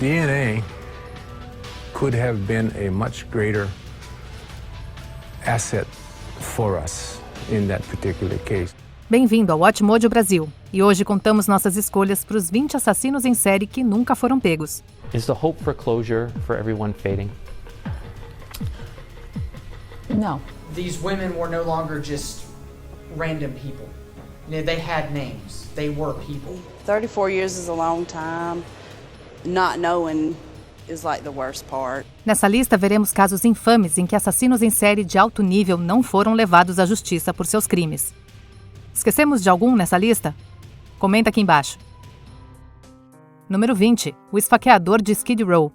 DNA could have been a much greater asset for us in that particular case. Bem-vindo ao Watchmojo Brasil. E hoje contamos nossas escolhas para os 20 assassinos em série que nunca foram pegos. Is the hope for closure for everyone fading? No. These women were no longer just random people. They had names. They were people. 34 years is a long time. Not knowing is like the worst part. Nessa lista veremos casos infames em que assassinos em série de alto nível não foram levados à justiça por seus crimes. Esquecemos de algum nessa lista? Comenta aqui embaixo. Número 20. O esfaqueador de Skid Row.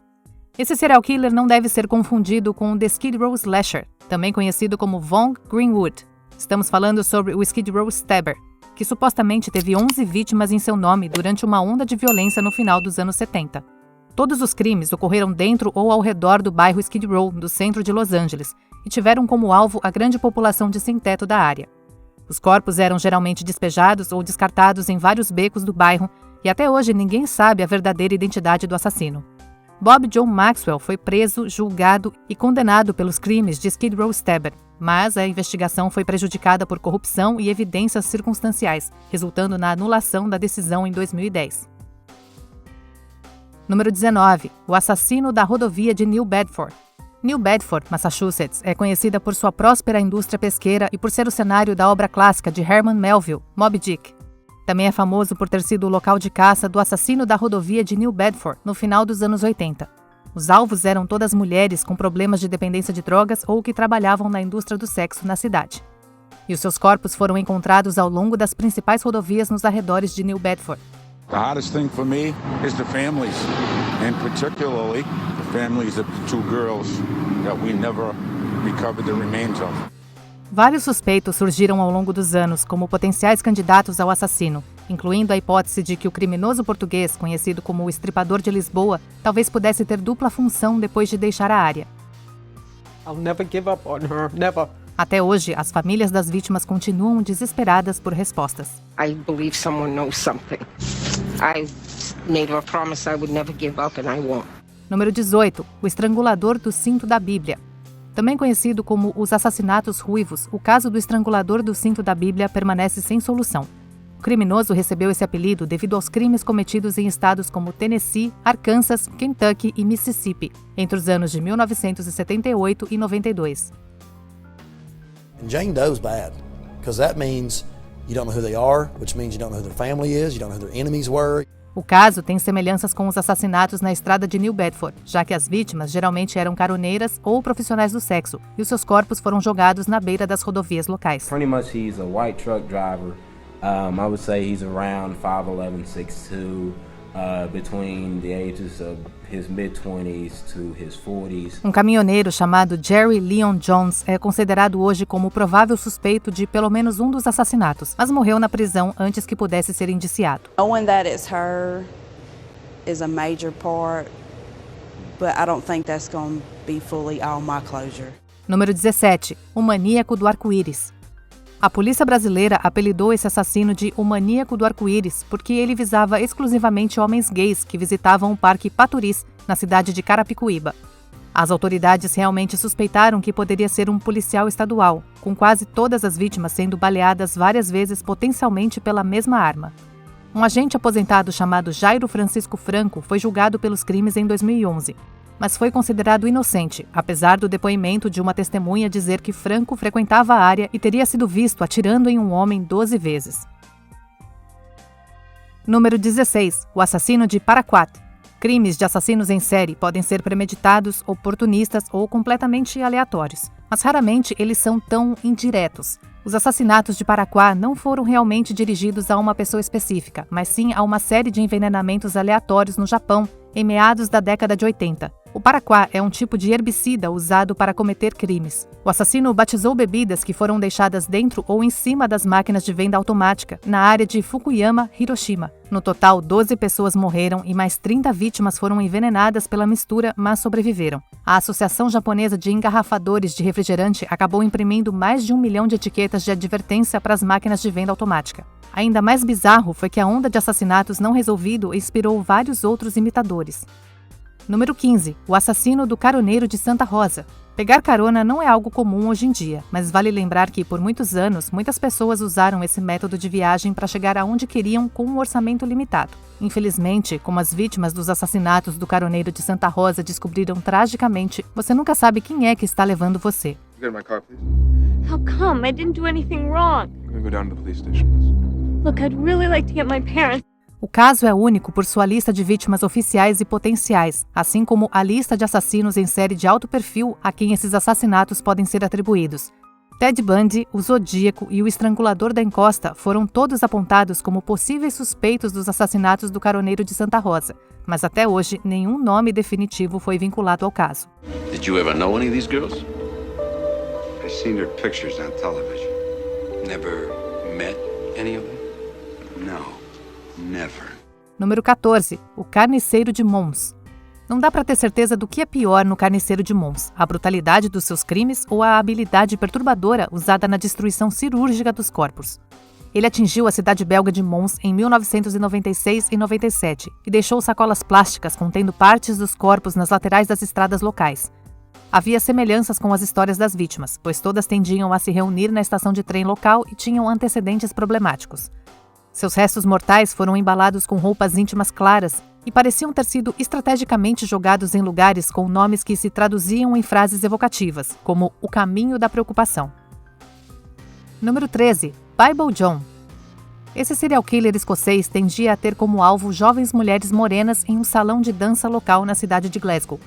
Esse serial killer não deve ser confundido com o The Skid Row Slasher, também conhecido como Vaughn Greenwood. Estamos falando sobre o Skid Row Stabber, que supostamente teve 11 vítimas em seu nome durante uma onda de violência no final dos anos 70. Todos os crimes ocorreram dentro ou ao redor do bairro Skid Row, do centro de Los Angeles, e tiveram como alvo a grande população de sem-teto da área. Os corpos eram geralmente despejados ou descartados em vários becos do bairro, e até hoje ninguém sabe a verdadeira identidade do assassino. Bob John Maxwell foi preso, julgado e condenado pelos crimes de Skid Row Stabber, mas a investigação foi prejudicada por corrupção e evidências circunstanciais, resultando na anulação da decisão em 2010. Número 19. O assassino da rodovia de New Bedford. New Bedford, Massachusetts, é conhecida por sua próspera indústria pesqueira e por ser o cenário da obra clássica de Herman Melville, Moby Dick. Também é famoso por ter sido o local de caça do assassino da rodovia de New Bedford no final dos anos 80. Os alvos eram todas mulheres com problemas de dependência de drogas ou que trabalhavam na indústria do sexo na cidade. E os seus corpos foram encontrados ao longo das principais rodovias nos arredores de New Bedford. The hardest thing for me is the families, and particularly the families of the two girls that we never recovered the remains of. Vários suspeitos surgiram ao longo dos anos como potenciais candidatos ao assassino, incluindo a hipótese de que o criminoso português, conhecido como o Estripador de Lisboa, talvez pudesse ter dupla função depois de deixar a área. I'll never give up on her, never. Até hoje, as famílias das vítimas continuam desesperadas por respostas. I believe someone knows something. I made her a promise I would never give up and I won't. Número 18. O estrangulador do cinto da Bíblia. Também conhecido como os assassinatos ruivos, o caso do estrangulador do cinto da Bíblia permanece sem solução. O criminoso recebeu esse apelido devido aos crimes cometidos em estados como Tennessee, Arkansas, Kentucky e Mississippi, entre os anos de 1978 e 92. Jane Doe's bad, because that means you don't know who they are, which means you don't know who their family is, you don't know who their enemies were. O caso tem semelhanças com os assassinatos na estrada de New Bedford, já que as vítimas geralmente eram caroneiras ou profissionais do sexo, e os seus corpos foram jogados na beira das rodovias locais. Pretty much he's a white truck driver. I would say he's around 5'11", 6'2", between the ages of his mid-20s to his 40s. Um caminhoneiro chamado Jerry Leon Jones é considerado hoje como provável suspeito de pelo menos um dos assassinatos, mas morreu na prisão antes que pudesse ser indiciado. Knowing that it's her is a major part, but I don't think that's going to be fully all my closure. Número 17. O maníaco do arco-íris. A polícia brasileira apelidou esse assassino de o maníaco do arco-íris porque ele visava exclusivamente homens gays que visitavam o Parque Paturis, na cidade de Carapicuíba. As autoridades realmente suspeitaram que poderia ser um policial estadual, com quase todas as vítimas sendo baleadas várias vezes potencialmente pela mesma arma. Um agente aposentado chamado Jairo Francisco Franco foi julgado pelos crimes em 2011. Mas foi considerado inocente, apesar do depoimento de uma testemunha dizer que Franco frequentava a área e teria sido visto atirando em um homem 12 vezes. Número 16. O assassino de Paraquat. Crimes de assassinos em série podem ser premeditados, oportunistas ou completamente aleatórios, mas raramente eles são tão indiretos. Os assassinatos de Paraquat não foram realmente dirigidos a uma pessoa específica, mas sim a uma série de envenenamentos aleatórios no Japão, em meados da década de 80. O paraquat é um tipo de herbicida usado para cometer crimes. O assassino batizou bebidas que foram deixadas dentro ou em cima das máquinas de venda automática, na área de Fukuyama, Hiroshima. No total, 12 pessoas morreram e mais 30 vítimas foram envenenadas pela mistura, mas sobreviveram. A Associação Japonesa de Engarrafadores de Refrigerante acabou imprimindo mais de 1 milhão de etiquetas de advertência para as máquinas de venda automática. Ainda mais bizarro foi que a onda de assassinatos não resolvido inspirou vários outros imitadores. Número 15. O assassino do caroneiro de Santa Rosa. Pegar carona não é algo comum hoje em dia, mas vale lembrar que, por muitos anos, muitas pessoas usaram esse método de viagem para chegar aonde queriam com um orçamento limitado. Infelizmente, como as vítimas dos assassinatos do caroneiro de Santa Rosa descobriram tragicamente, você nunca sabe quem é que está levando você. Get in my car, please. How come? I didn't do anything wrong. I'm gonna go down to the police station, miss. Look, I'd really like to get my parents. O caso é único por sua lista de vítimas oficiais e potenciais, assim como a lista de assassinos em série de alto perfil a quem esses assassinatos podem ser atribuídos. Ted Bundy, o Zodíaco e o Estrangulador da Encosta foram todos apontados como possíveis suspeitos dos assassinatos do caroneiro de Santa Rosa, mas até hoje nenhum nome definitivo foi vinculado ao caso. Did you ever know any of these girls? I've seen their pictures on television. Never met any of them? No. Never. Número 14. O Carniceiro de Mons. Não dá para ter certeza do que é pior no Carniceiro de Mons, a brutalidade dos seus crimes ou a habilidade perturbadora usada na destruição cirúrgica dos corpos. Ele atingiu a cidade belga de Mons em 1996 e 97 e deixou sacolas plásticas contendo partes dos corpos nas laterais das estradas locais. Havia semelhanças com as histórias das vítimas, pois todas tendiam a se reunir na estação de trem local e tinham antecedentes problemáticos. Seus restos mortais foram embalados com roupas íntimas claras e pareciam ter sido estrategicamente jogados em lugares com nomes que se traduziam em frases evocativas, como o caminho da preocupação. Número 13. Bible John. Esse serial killer escocês tendia a ter como alvo jovens mulheres morenas em um salão de dança local na cidade de Glasgow.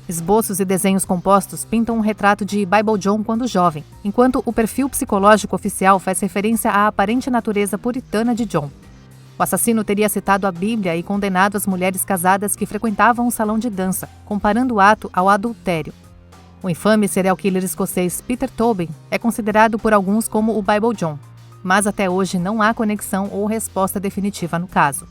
Esboços e desenhos compostos pintam um retrato de Bible John quando jovem, enquanto o perfil psicológico oficial faz referência à aparente natureza puritana de John. O assassino teria citado a Bíblia e condenado as mulheres casadas que frequentavam o salão de dança, comparando o ato ao adultério. O infame serial killer escocês Peter Tobin é considerado por alguns como o Bible John, mas até hoje não há conexão ou resposta definitiva no caso.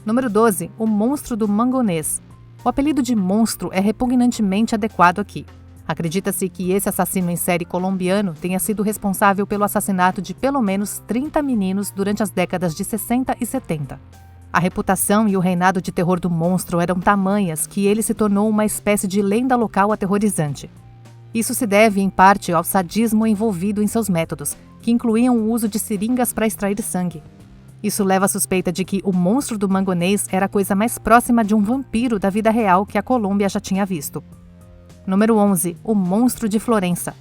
Número 12. O Monstro do Mangonês. O apelido de monstro é repugnantemente adequado aqui. Acredita-se que esse assassino em série colombiano tenha sido responsável pelo assassinato de pelo menos 30 meninos durante as décadas de 60 e 70. A reputação e o reinado de terror do monstro eram tamanhas que ele se tornou uma espécie de lenda local aterrorizante. Isso se deve, em parte, ao sadismo envolvido em seus métodos, que incluíam o uso de seringas para extrair sangue. Isso leva à suspeita de que o monstro do mangonês era a coisa mais próxima de um vampiro da vida real que a Colômbia já tinha visto. Número 11. O Monstro de Florença.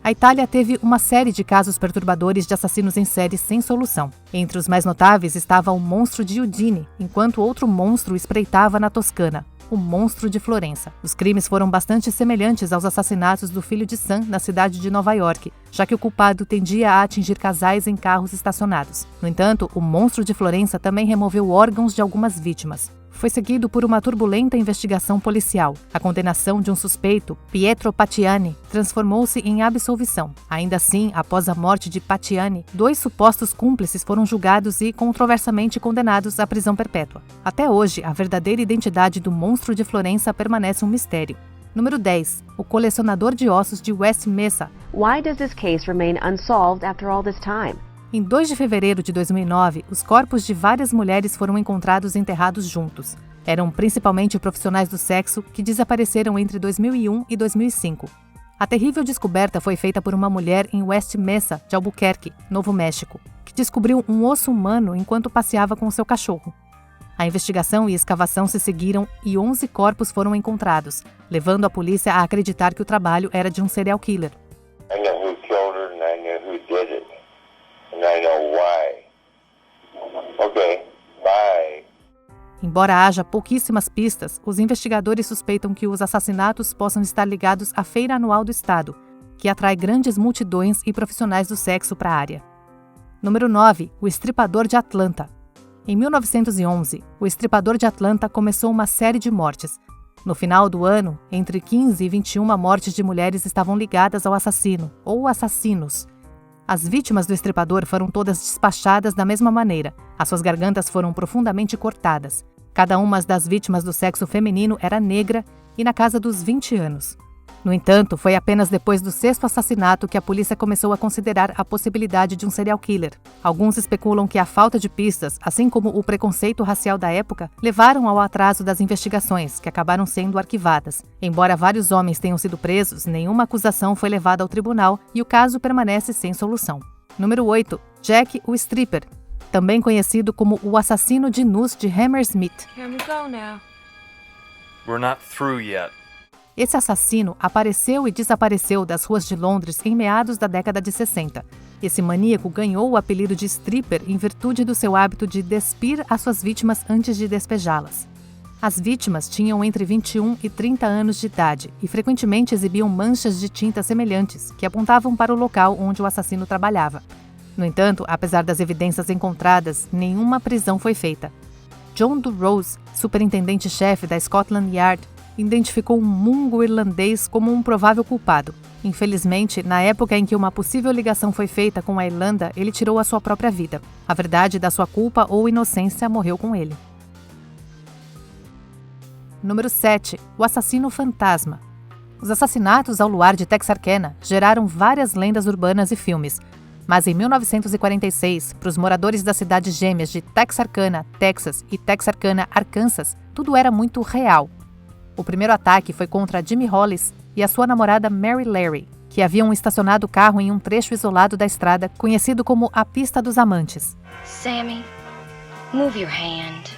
A Itália teve uma série de casos perturbadores de assassinos em série sem solução. Entre os mais notáveis estava o Monstro de Udine, enquanto outro monstro espreitava na Toscana, o Monstro de Florença. Os crimes foram bastante semelhantes aos assassinatos do filho de Sam na cidade de Nova York, já que o culpado tendia a atingir casais em carros estacionados. No entanto, o Monstro de Florença também removeu órgãos de algumas vítimas. Foi seguido por uma turbulenta investigação policial. A condenação de um suspeito, Pietro Patiani, transformou-se em absolvição. Ainda assim, após a morte de Patiani, 2 supostos cúmplices foram julgados e controversamente condenados à prisão perpétua. Até hoje, a verdadeira identidade do Monstro de Florença permanece um mistério. Número 10. O Colecionador de Ossos de West Mesa. Why does this case remain unsolved after all this time? Em 2 de fevereiro de 2009, os corpos de várias mulheres foram encontrados enterrados juntos. Eram principalmente profissionais do sexo que desapareceram entre 2001 e 2005. A terrível descoberta foi feita por uma mulher em West Mesa, de Albuquerque, Novo México, que descobriu um osso humano enquanto passeava com seu cachorro. A investigação e escavação se seguiram e 11 corpos foram encontrados, levando a polícia a acreditar que o trabalho era de um serial killer. I know who killed her and I know who did it. And I know why. Okay, bye. Embora haja pouquíssimas pistas, os investigadores suspeitam que os assassinatos possam estar ligados à Feira Anual do Estado, que atrai grandes multidões e profissionais do sexo para a área. Número 9. O Estripador de Atlanta. Em 1911, o Estripador de Atlanta começou uma série de mortes. No final do ano, entre 15 e 21 mortes de mulheres estavam ligadas ao assassino, ou assassinos. As vítimas do estripador foram todas despachadas da mesma maneira. As suas gargantas foram profundamente cortadas. Cada uma das vítimas do sexo feminino era negra e na casa dos 20 anos. No entanto, foi apenas depois do 6º assassinato que a polícia começou a considerar a possibilidade de um serial killer. Alguns especulam que a falta de pistas, assim como o preconceito racial da época, levaram ao atraso das investigações, que acabaram sendo arquivadas. Embora vários homens tenham sido presos, nenhuma acusação foi levada ao tribunal e o caso permanece sem solução. Número 8. Jack o Stripper, também conhecido como o assassino de nus de Hammersmith. Can we go now? We're not through yet. Esse assassino apareceu e desapareceu das ruas de Londres em meados da década de 60. Esse maníaco ganhou o apelido de stripper em virtude do seu hábito de despir as suas vítimas antes de despejá-las. As vítimas tinham entre 21 e 30 anos de idade e frequentemente exibiam manchas de tinta semelhantes que apontavam para o local onde o assassino trabalhava. No entanto, apesar das evidências encontradas, nenhuma prisão foi feita. John Rose, superintendente-chefe da Scotland Yard, identificou um mungo irlandês como um provável culpado. Infelizmente, na época em que uma possível ligação foi feita com a Irlanda, ele tirou a sua própria vida. A verdade da sua culpa ou inocência morreu com ele. Número 7. O assassino fantasma. Os assassinatos ao luar de Texarkana geraram várias lendas urbanas e filmes. Mas em 1946, para os moradores das cidades gêmeas de Texarkana, Texas e Texarkana, Arkansas, tudo era muito real. O primeiro ataque foi contra Jimmy Hollis e a sua namorada Mary Larry, que haviam estacionado o carro em um trecho isolado da estrada conhecido como a Pista dos Amantes. Sammy, move your hand.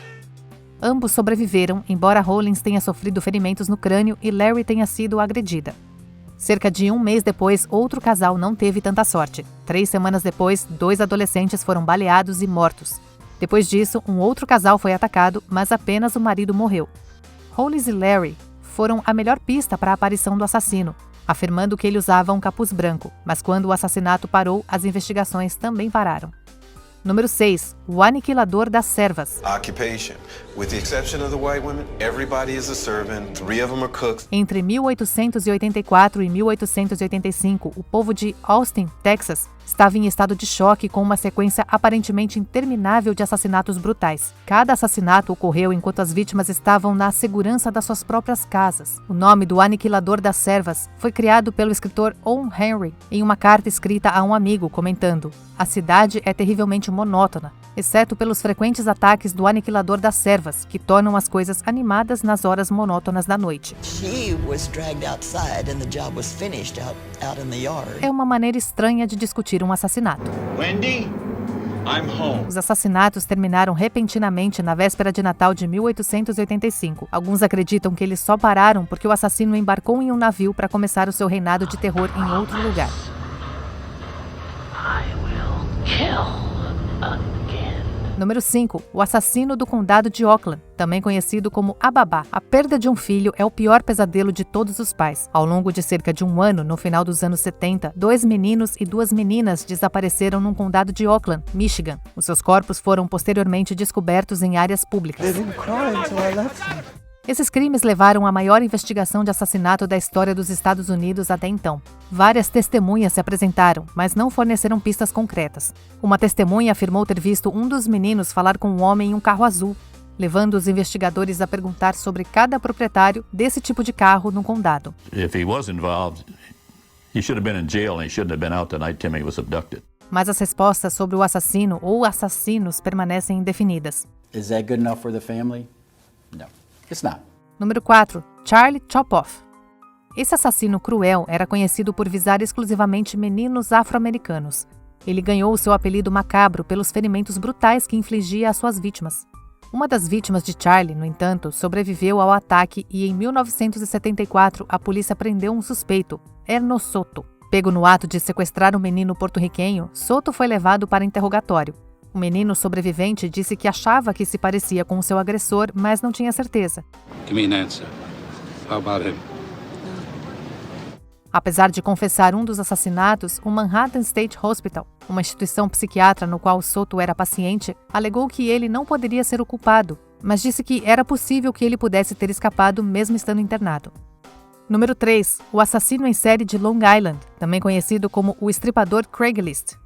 Ambos sobreviveram, embora Hollins tenha sofrido ferimentos no crânio e Larry tenha sido agredida. Cerca de um mês depois, outro casal não teve tanta sorte. 3 semanas depois, 2 adolescentes foram baleados e mortos. Depois disso, um outro casal foi atacado, mas apenas o marido morreu. Hollis e Larry foram a melhor pista para a aparição do assassino, afirmando que ele usava um capuz branco, mas quando o assassinato parou, as investigações também pararam. Número 6. O aniquilador das servas. Occupation. With the exception of the white women, everybody is a servant. 3 of them are cooks. Entre 1884 e 1885, o povo de Austin, Texas, estava em estado de choque com uma sequência aparentemente interminável de assassinatos brutais. Cada assassinato ocorreu enquanto as vítimas estavam na segurança das suas próprias casas. O nome do aniquilador das servas foi criado pelo escritor Owen Henry em uma carta escrita a um amigo, comentando: "A cidade é terrivelmente monótona, exceto pelos frequentes ataques do aniquilador das servas, que tornam as coisas animadas nas horas monótonas da noite." É uma maneira estranha de discutir um assassinato. Wendy, I'm home. Os assassinatos terminaram repentinamente na véspera de Natal de 1885. Alguns acreditam que eles só pararam porque o assassino embarcou em um navio para começar o seu reinado de terror em outro lugar. Número 5. O assassino do condado de Oakland, também conhecido como a babá. A perda de um filho é o pior pesadelo de todos os pais. Ao longo de cerca de um ano, no final dos anos 70, 2 meninos e 2 meninas desapareceram num condado de Oakland, Michigan. Os seus corpos foram posteriormente descobertos em áreas públicas. Esses crimes levaram à maior investigação de assassinato da história dos Estados Unidos até então. Várias testemunhas se apresentaram, mas não forneceram pistas concretas. Uma testemunha afirmou ter visto um dos meninos falar com um homem em um carro azul, levando os investigadores a perguntar sobre cada proprietário desse tipo de carro no condado. If he was involved, he should have been in jail and he shouldn't have been out the night Timmy was abducted. Mas as respostas sobre o assassino ou assassinos permanecem indefinidas. Is that good enough for the family? No. It's not. Número 4. Charlie Chopoff. Esse assassino cruel era conhecido por visar exclusivamente meninos afro-americanos. Ele ganhou o seu apelido macabro pelos ferimentos brutais que infligia às suas vítimas. Uma das vítimas de Charlie, no entanto, sobreviveu ao ataque e em 1974 a polícia prendeu um suspeito, Erno Soto. Pego no ato de sequestrar um menino porto-riquenho, Soto foi levado para interrogatório. O menino sobrevivente disse que achava que se parecia com o seu agressor, mas não tinha certeza. Give me an answer. How about him? Apesar de confessar um dos assassinatos, o Manhattan State Hospital, uma instituição psiquiátrica no qual Soto era paciente, alegou que ele não poderia ser o culpado, mas disse que era possível que ele pudesse ter escapado mesmo estando internado. Número 3. O assassino em série de Long Island, também conhecido como o estripador Craigslist.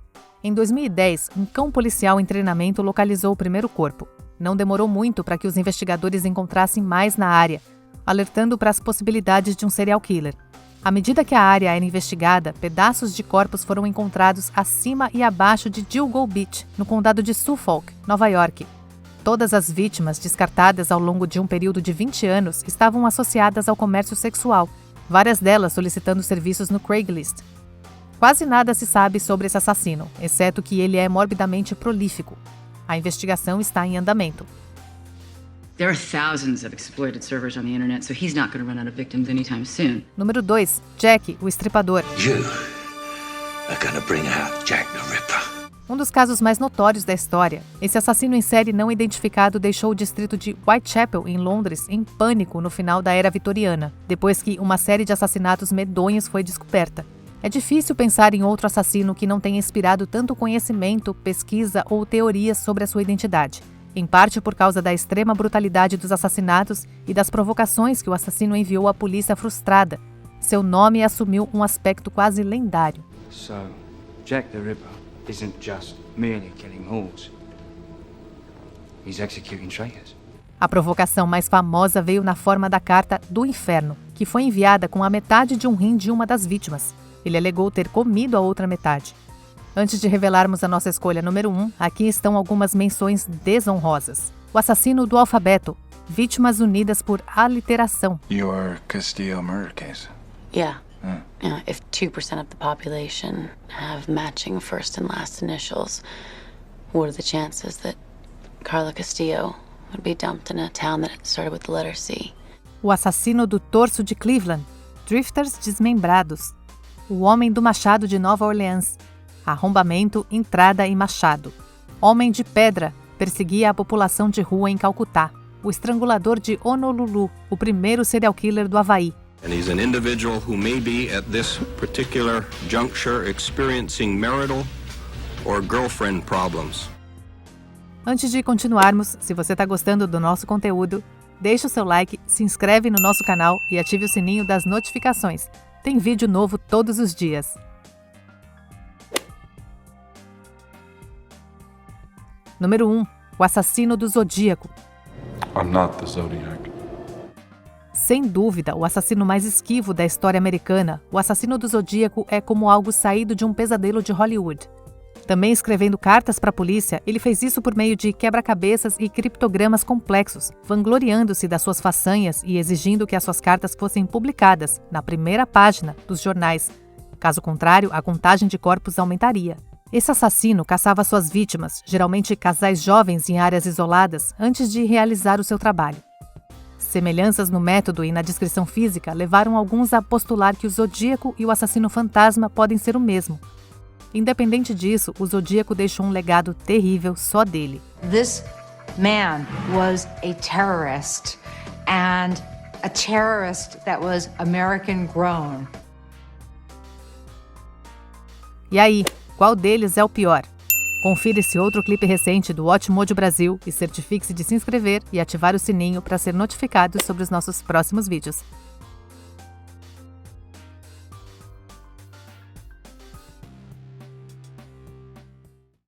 Em 2010, um cão policial em treinamento localizou o primeiro corpo. Não demorou muito para que os investigadores encontrassem mais na área, alertando para as possibilidades de um serial killer. À medida que a área era investigada, pedaços de corpos foram encontrados acima e abaixo de Gilgo Beach, no condado de Suffolk, Nova York. Todas as vítimas descartadas ao longo de um período de 20 anos estavam associadas ao comércio sexual, várias delas solicitando serviços no Craigslist. Quase nada se sabe sobre esse assassino, exceto que ele é morbidamente prolífico. A investigação está em andamento. There are thousands of exploited servers on the internet, so he's not going to run out of victims anytime soon. Número 2. Jack, o Estripador. You are gonna bring out Jack the Ripper. Um dos casos mais notórios da história, esse assassino em série não identificado deixou o distrito de Whitechapel, em Londres, em pânico no final da era vitoriana, depois que uma série de assassinatos medonhos foi descoberta. É difícil pensar em outro assassino que não tenha inspirado tanto conhecimento, pesquisa ou teorias sobre a sua identidade, em parte por causa da extrema brutalidade dos assassinatos e das provocações que o assassino enviou à polícia frustrada. Seu nome assumiu um aspecto quase lendário. So, Jack the Ripper isn't just merely killing whores. He's executing traitors. A provocação mais famosa veio na forma da carta do inferno, que foi enviada com a metade de um rim de uma das vítimas. Ele alegou ter comido a outra metade. Antes de revelarmos a nossa escolha número 1, aqui estão algumas menções desonrosas. O assassino do alfabeto, vítimas unidas por aliteração. Your Castillo murder case. Yeah. If 2% of the population have matching first and last initials, what are the chances that Carla Castillo would be dumped in a town that started with the letter C? O assassino do torso de Cleveland, drifters desmembrados. O homem do machado de Nova Orleans, arrombamento, entrada e machado. Homem de pedra, perseguia a população de rua em Calcutá. O estrangulador de Honolulu, o primeiro serial killer do Havaí. And he's an individual who may be at this particular juncture experiencing marital or girlfriend problems. Antes de continuarmos, se você está gostando do nosso conteúdo, deixe o seu like, se inscreve no nosso canal e ative o sininho das notificações. Tem vídeo novo todos os dias. Número 1. O assassino do Zodíaco. I'm not the Zodiac. Sem dúvida, o assassino mais esquivo da história americana, o assassino do Zodíaco é como algo saído de um pesadelo de Hollywood. Também escrevendo cartas para a polícia, ele fez isso por meio de quebra-cabeças e criptogramas complexos, vangloriando-se das suas façanhas e exigindo que as suas cartas fossem publicadas na primeira página dos jornais. Caso contrário, a contagem de corpos aumentaria. Esse assassino caçava suas vítimas, geralmente casais jovens em áreas isoladas, antes de realizar o seu trabalho. Semelhanças no método e na descrição física levaram alguns a postular que o Zodíaco e o assassino fantasma podem ser o mesmo. Independente disso, o Zodíaco deixou um legado terrível só dele. This man was a terrorist, and a terrorist that was American grown. E aí, qual deles é o pior? Confira esse outro clipe recente do Watchmojo Brasil e certifique-se de se inscrever e ativar o sininho para ser notificado sobre os nossos próximos vídeos.